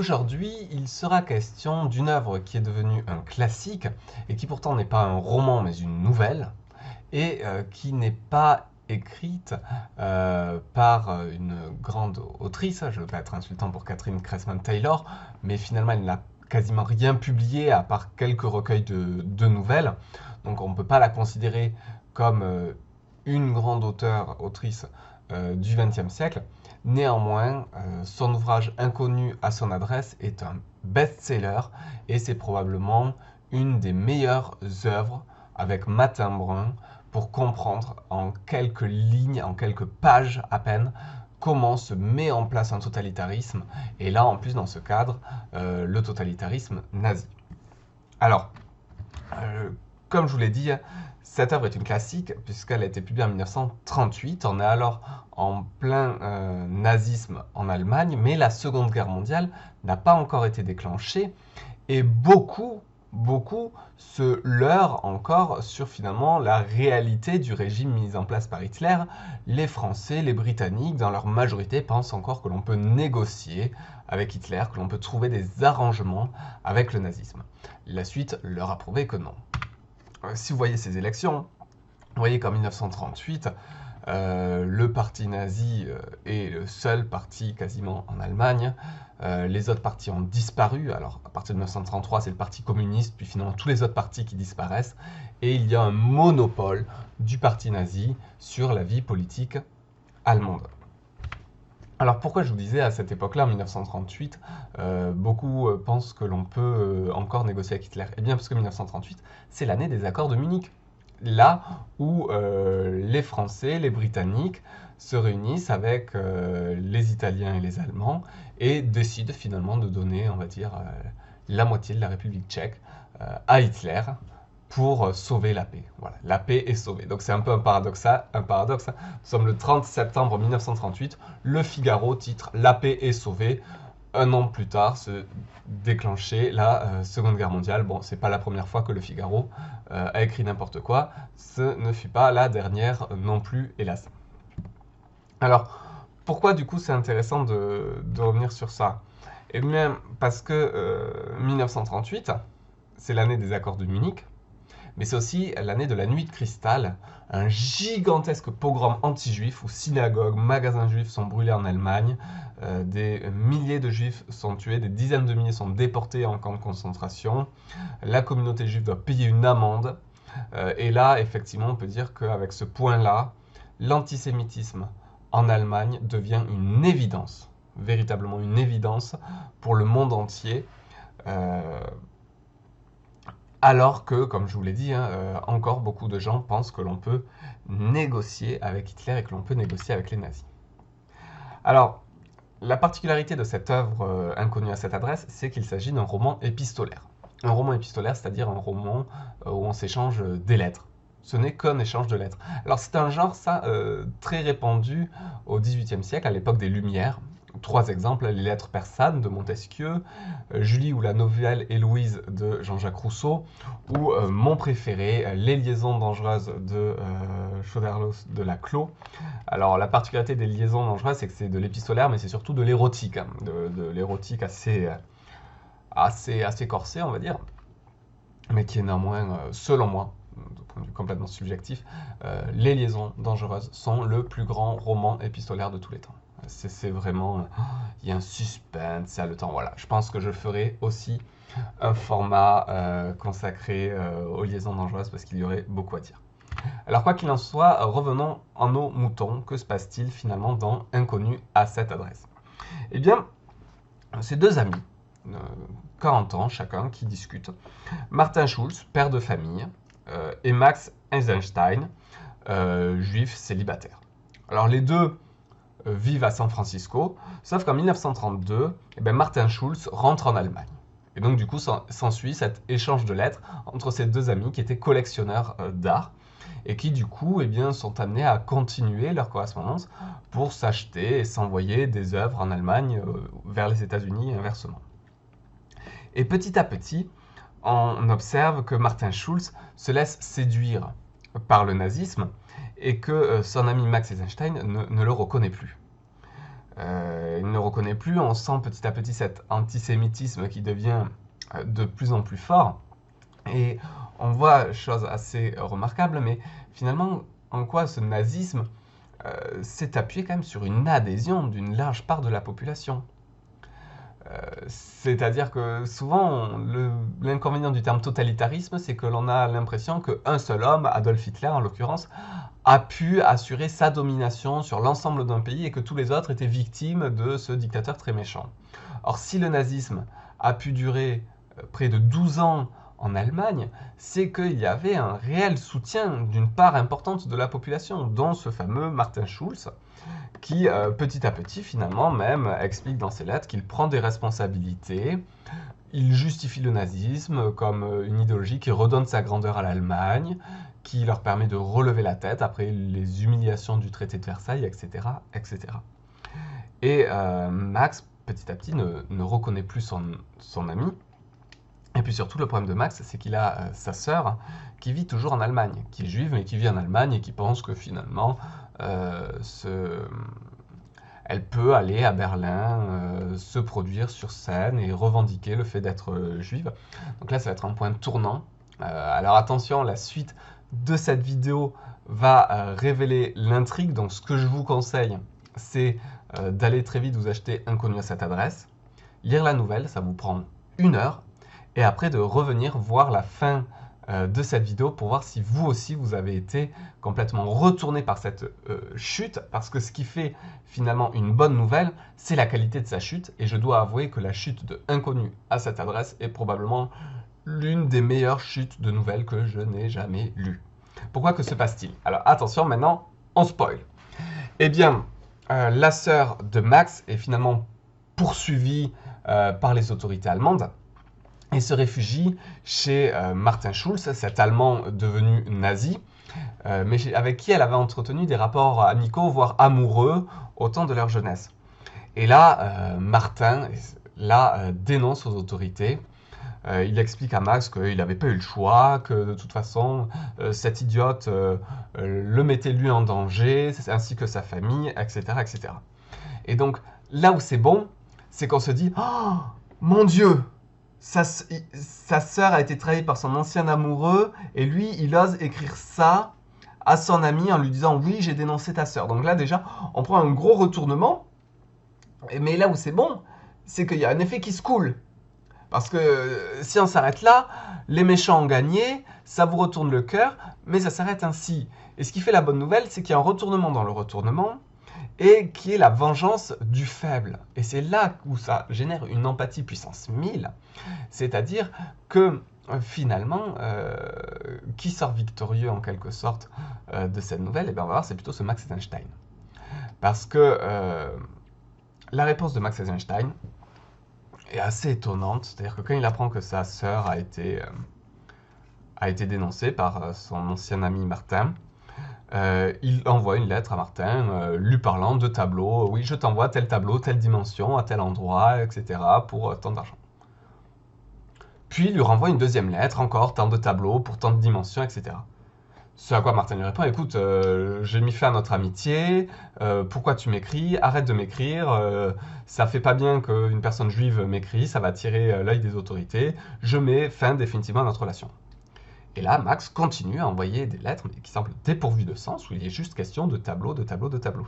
Aujourd'hui, il sera question d'une œuvre qui est devenue un classique et qui pourtant n'est pas un roman mais une nouvelle et qui n'est pas écrite par une grande autrice. Je ne veux pas être insultant pour Catherine Cressman-Taylor, mais finalement elle n'a quasiment rien publié à part quelques recueils de nouvelles. Donc on ne peut pas la considérer comme une grande autrice du XXe siècle. Néanmoins, son ouvrage Inconnu à son adresse est un best-seller et c'est probablement une des meilleures œuvres avec Matin Brun pour comprendre en quelques lignes, en quelques pages à peine, comment se met en place un totalitarisme, et là en plus dans ce cadre, le totalitarisme nazi. Alors, comme je vous l'ai dit, cette œuvre est une classique puisqu'elle a été publiée en 1938. On est alors en plein nazisme en Allemagne, mais la Seconde Guerre mondiale n'a pas encore été déclenchée et beaucoup se leurrent encore sur finalement la réalité du régime mis en place par Hitler. Les Français, les Britanniques, dans leur majorité, pensent encore que l'on peut négocier avec Hitler, que l'on peut trouver des arrangements avec le nazisme. La suite leur a prouvé que non. Si vous voyez ces élections, vous voyez qu'en 1938, le parti nazi est le seul parti quasiment en Allemagne. Les autres partis ont disparu. Alors, à partir de 1933, c'est le parti communiste, puis finalement tous les autres partis qui disparaissent. Et il y a un monopole du parti nazi sur la vie politique allemande. Alors pourquoi je vous disais à cette époque-là, en 1938, beaucoup pensent que l'on peut encore négocier avec Hitler? Eh bien parce que 1938, c'est l'année des accords de Munich. Là où les Français, les Britanniques se réunissent avec les Italiens et les Allemands et décident finalement de donner, on va dire, la moitié de la République tchèque à Hitler pour sauver la paix. Voilà, la paix est sauvée. Donc c'est un peu un paradoxe. Nous sommes le 30 septembre 1938. Le Figaro titre « La paix est sauvée ». Un an plus tard, se déclenchait la Seconde Guerre mondiale. Bon, c'est pas la première fois que le Figaro a écrit n'importe quoi. Ce ne fut pas la dernière non plus, hélas. Alors, pourquoi du coup c'est intéressant de revenir sur ça? Eh bien, parce que 1938, c'est l'année des accords de Munich, mais c'est aussi l'année de la Nuit de Cristal, un gigantesque pogrom anti-juif où synagogues, magasins juifs sont brûlés en Allemagne, des milliers de juifs sont tués, des dizaines de milliers sont déportés en camp de concentration, la communauté juive doit payer une amende, et là, effectivement, on peut dire qu'avec ce point-là, l'antisémitisme en Allemagne devient une évidence, véritablement une évidence pour le monde entier, alors que, comme je vous l'ai dit, encore beaucoup de gens pensent que l'on peut négocier avec Hitler et que l'on peut négocier avec les nazis. Alors, la particularité de cette œuvre Inconnue à cette adresse, c'est qu'il s'agit d'un roman épistolaire. Un roman épistolaire, c'est-à-dire un roman où on s'échange des lettres. Ce n'est qu'un échange de lettres. Alors c'est un genre, ça, très répandu au XVIIIe siècle, à l'époque des Lumières. 3 exemples, les lettres persanes de Montesquieu, Julie ou la nouvelle Héloïse de Jean-Jacques Rousseau, ou mon préféré, Les liaisons dangereuses de Choderlos de Laclos. Alors la particularité des liaisons dangereuses, c'est que c'est de l'épistolaire, mais c'est surtout de l'érotique, hein, de l'érotique assez corsé, on va dire, mais qui est néanmoins, selon moi, de point de vue complètement subjectif, Les liaisons dangereuses sont le plus grand roman épistolaire de tous les temps. C'est vraiment, il y a un suspense, c'est le temps, voilà. Je pense que je ferai aussi un format consacré aux liaisons dangereuses parce qu'il y aurait beaucoup à dire. Alors quoi qu'il en soit, revenons en nos moutons. Que se passe-t-il finalement dans Inconnu à cette adresse? Eh bien, c'est 2 amis, 40 ans chacun, qui discutent. Martin Schulz, père de famille, et Max Eisenstein, juif célibataire. Alors les deux vivent à San Francisco, sauf qu'en 1932, Martin Schulz rentre en Allemagne. Et donc du coup s'ensuit cet échange de lettres entre ces 2 amis qui étaient collectionneurs d'art et qui du coup sont amenés à continuer leur correspondance pour s'acheter et s'envoyer des œuvres en Allemagne vers les États-Unis et inversement. Et petit à petit, on observe que Martin Schulz se laisse séduire par le nazisme et que son ami Max Eisenstein ne le reconnaît plus. Il ne reconnaît plus, on sent petit à petit cet antisémitisme qui devient de plus en plus fort. Et on voit chose assez remarquable, mais finalement, en quoi ce nazisme s'est appuyé quand même sur une adhésion d'une large part de la population. C'est-à-dire que souvent, l'inconvénient du terme totalitarisme, c'est que l'on a l'impression qu'un seul homme, Adolf Hitler en l'occurrence, a pu assurer sa domination sur l'ensemble d'un pays et que tous les autres étaient victimes de ce dictateur très méchant. Or, si le nazisme a pu durer près de 12 ans en Allemagne, c'est qu'il y avait un réel soutien d'une part importante de la population, dont ce fameux Martin Schulz, qui petit à petit finalement même explique dans ses lettres qu'il prend des responsabilités, il justifie le nazisme comme une idéologie qui redonne sa grandeur à l'Allemagne, qui leur permet de relever la tête après les humiliations du traité de Versailles, etc. etc. Et Max, petit à petit, ne reconnaît plus son ami. Et puis surtout, le problème de Max, c'est qu'il a sa sœur qui vit toujours en Allemagne, qui est juive, mais qui vit en Allemagne et qui pense que finalement, elle peut aller à Berlin, se produire sur scène et revendiquer le fait d'être juive. Donc là, ça va être un point tournant. Alors attention, la suite de cette vidéo va révéler l'intrigue. Donc ce que je vous conseille, c'est d'aller très vite vous acheter Inconnu à cette adresse, lire la nouvelle, ça vous prend 1 heure, et après de revenir voir la fin de cette vidéo pour voir si vous aussi vous avez été complètement retourné par cette chute, parce que ce qui fait finalement une bonne nouvelle, c'est la qualité de sa chute, et je dois avouer que la chute de Inconnu à cette adresse est probablement l'une des meilleures chutes de nouvelles que je n'ai jamais lues. Pourquoi, que se passe-t-il? Alors attention, maintenant on spoil. Eh bien, la sœur de Max est finalement poursuivie par les autorités allemandes et se réfugie chez Martin Schulz, cet Allemand devenu nazi, mais avec qui elle avait entretenu des rapports amicaux, voire amoureux, au temps de leur jeunesse. Et là, Martin dénonce aux autorités. Il explique à Max qu'il n'avait pas eu le choix, que de toute façon, cette idiote le mettait lui en danger, ainsi que sa famille, etc. etc. Et donc, là où c'est bon, c'est qu'on se dit « Oh, mon Dieu !» Sa sœur a été trahie par son ancien amoureux et lui, il ose écrire ça à son ami en lui disant « Oui, j'ai dénoncé ta sœur ». Donc là, déjà, on prend un gros retournement. Mais là où c'est bon, c'est qu'il y a un effet qui se coule. Parce que si on s'arrête là, les méchants ont gagné, ça vous retourne le cœur, mais ça s'arrête ainsi. Et ce qui fait la bonne nouvelle, c'est qu'il y a un retournement dans le retournement, et qui est la vengeance du faible. Et c'est là où ça génère une empathie puissance 1000, c'est-à-dire que finalement, qui sort victorieux en quelque sorte de cette nouvelle, et bien on va voir, c'est plutôt ce Max Eisenstein. Parce que la réponse de Max Eisenstein est assez étonnante, c'est-à-dire que quand il apprend que sa sœur a été dénoncée par son ancien ami Martin, il envoie une lettre à Martin lui parlant de tableaux. Oui, je t'envoie tel tableau, telle dimension, à tel endroit, etc. pour tant d'argent. Puis il lui renvoie une deuxième lettre, encore tant de tableaux pour tant de dimensions, etc. Ce à quoi Martin lui répond, écoute, j'ai mis fin à notre amitié, pourquoi tu m'écris? Arrête de m'écrire, ça fait pas bien qu'une personne juive m'écrit, ça va attirer l'œil des autorités, je mets fin définitivement à notre relation. Et là, Max continue à envoyer des lettres mais qui semblent dépourvues de sens, où il est juste question de tableaux, de tableaux, de tableaux.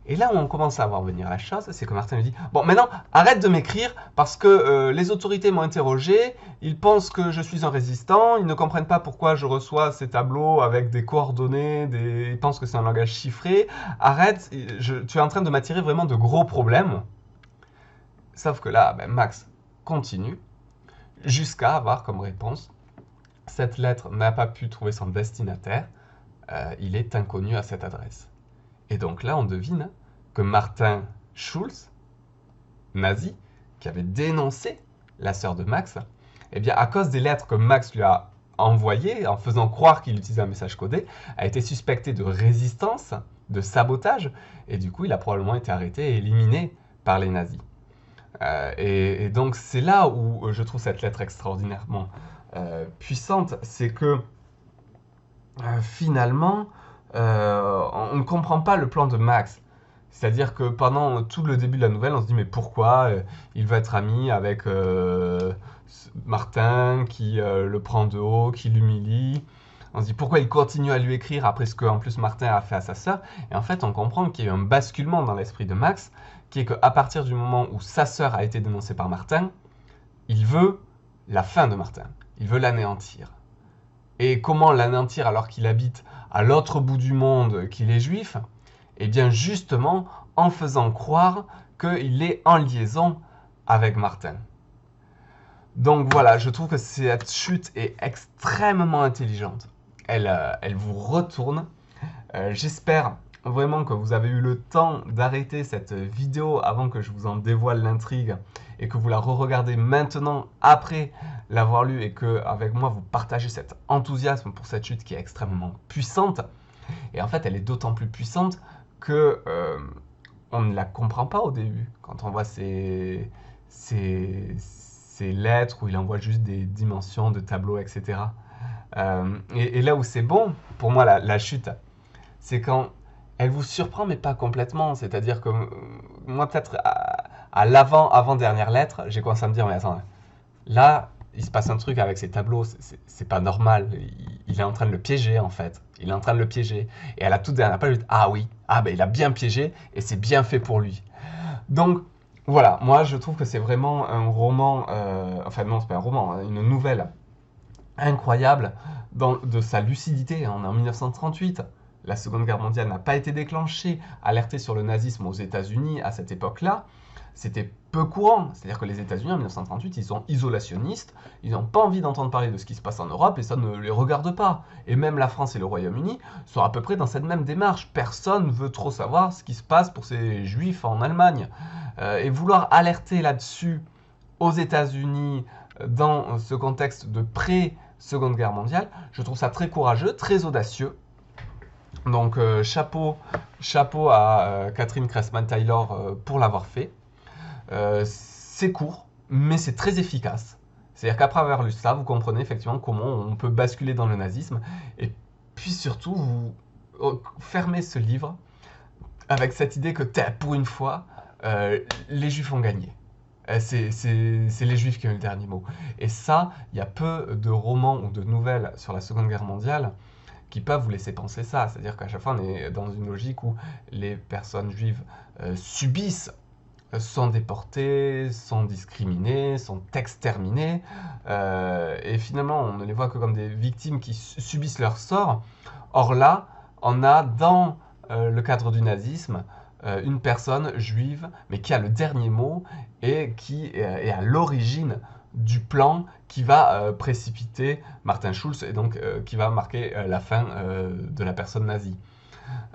Et là où on commence à voir venir la chose, c'est que Martin lui dit « Bon, maintenant, arrête de m'écrire, parce que les autorités m'ont interrogé, ils pensent que je suis un résistant, ils ne comprennent pas pourquoi je reçois ces tableaux avec des coordonnées, ils pensent que c'est un langage chiffré. Arrête, tu es en train de m'attirer vraiment de gros problèmes. » Sauf que là, Max continue, jusqu'à avoir comme réponse « Cette lettre n'a pas pu trouver son destinataire, il est inconnu à cette adresse. » Et donc là, on devine que Martin Schulz, nazi, qui avait dénoncé la sœur de Max, eh bien, à cause des lettres que Max lui a envoyées, en faisant croire qu'il utilisait un message codé, a été suspecté de résistance, de sabotage, et du coup, il a probablement été arrêté et éliminé par les nazis. Et donc, c'est là où je trouve cette lettre extraordinairement puissante, c'est que finalement, on ne comprend pas le plan de Max. C'est-à-dire que pendant tout le début de la nouvelle, on se dit mais pourquoi il va être ami avec Martin qui le prend de haut, qui l'humilie. On se dit pourquoi il continue à lui écrire après ce que en plus Martin a fait à sa sœur. Et en fait, on comprend qu'il y a eu un basculement dans l'esprit de Max, qui est qu'à partir du moment où sa sœur a été dénoncée par Martin, il veut la fin de Martin. Il veut l'anéantir. Et comment l'anéantir alors qu'il habite à l'autre bout du monde, qu'il est juif? Eh bien justement en faisant croire qu'il est en liaison avec Martin. Donc voilà, je trouve que cette chute est extrêmement intelligente. Elle vous retourne. J'espère vraiment que vous avez eu le temps d'arrêter cette vidéo avant que je vous en dévoile l'intrigue et que vous la re-regardez maintenant après l'avoir lu et que avec moi vous partagez cet enthousiasme pour cette chute qui est extrêmement puissante. Et en fait, elle est d'autant plus puissante que on ne la comprend pas au début. Quand on voit ces lettres où il envoie juste des dimensions de tableaux, etc. Et là où c'est bon, pour moi, la chute, c'est quand elle vous surprend, mais pas complètement. C'est-à-dire que moi, peut-être à l'avant-dernière lettre, j'ai commencé à me dire, mais attends, là, il se passe un truc avec ces tableaux, c'est pas normal. Il est en train de le piéger, en fait. Il est en train de le piéger. Et à la toute dernière page, je dis, ah oui, ah ben il a bien piégé et c'est bien fait pour lui. Donc, voilà, moi je trouve que c'est vraiment un roman, enfin non, c'est pas un roman, une nouvelle incroyable de sa lucidité. On est en 1938. La Seconde Guerre mondiale n'a pas été déclenchée, alertée sur le nazisme aux États-Unis à cette époque-là. C'était peu courant. C'est-à-dire que les États-Unis en 1938, ils sont isolationnistes, ils n'ont pas envie d'entendre parler de ce qui se passe en Europe et ça ne les regarde pas. Et même la France et le Royaume-Uni sont à peu près dans cette même démarche. Personne ne veut trop savoir ce qui se passe pour ces juifs en Allemagne. Et vouloir alerter là-dessus aux États-Unis dans ce contexte de pré-Seconde Guerre mondiale, je trouve ça très courageux, très audacieux. Donc chapeau à Catherine Cressman-Taylor pour l'avoir fait. C'est court, mais c'est très efficace. C'est-à-dire qu'après avoir lu ça, vous comprenez effectivement comment on peut basculer dans le nazisme. Et puis surtout, vous fermez ce livre avec cette idée que pour une fois, les juifs ont gagné. C'est les juifs qui ont eu le dernier mot. Et ça, il y a peu de romans ou de nouvelles sur la Seconde Guerre mondiale qui peuvent vous laisser penser ça. C'est-à-dire qu'à chaque fois, on est dans une logique où les personnes juives subissent, sont déportées, sont discriminées, sont exterminées, et finalement, on ne les voit que comme des victimes qui subissent leur sort. Or là, on a dans le cadre du nazisme une personne juive, mais qui a le dernier mot et qui est à l'origine du plan qui va précipiter Martin Schulz et donc qui va marquer la fin de la personne nazie.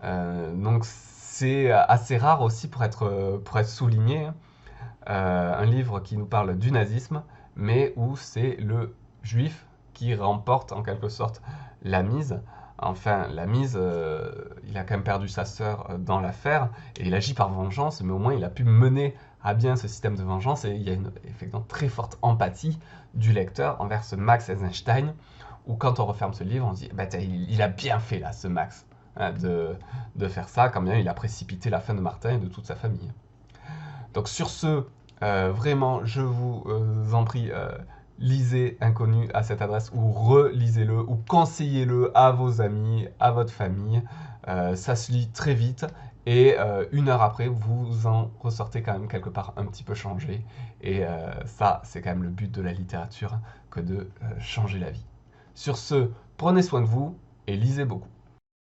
Donc c'est assez rare aussi pour être souligné, un livre qui nous parle du nazisme, mais où c'est le juif qui remporte en quelque sorte la mise. Enfin, la mise, il a quand même perdu sa sœur dans l'affaire, et il agit par vengeance, mais au moins il a pu mener à bien ce système de vengeance, et il y a une effectivement très forte empathie du lecteur envers ce Max Eisenstein, où quand on referme ce livre, on se dit, bah, il a bien fait là, ce Max, hein, de faire ça, quand bien il a précipité la fin de Martin et de toute sa famille. Donc sur ce, vraiment, je vous en prie, lisez Inconnu à cette adresse ou relisez-le ou conseillez-le à vos amis, à votre famille. Ça se lit très vite et une heure après, vous en ressortez quand même quelque part un petit peu changé. Et ça, c'est quand même le but de la littérature que de changer la vie. Sur ce, prenez soin de vous et lisez beaucoup.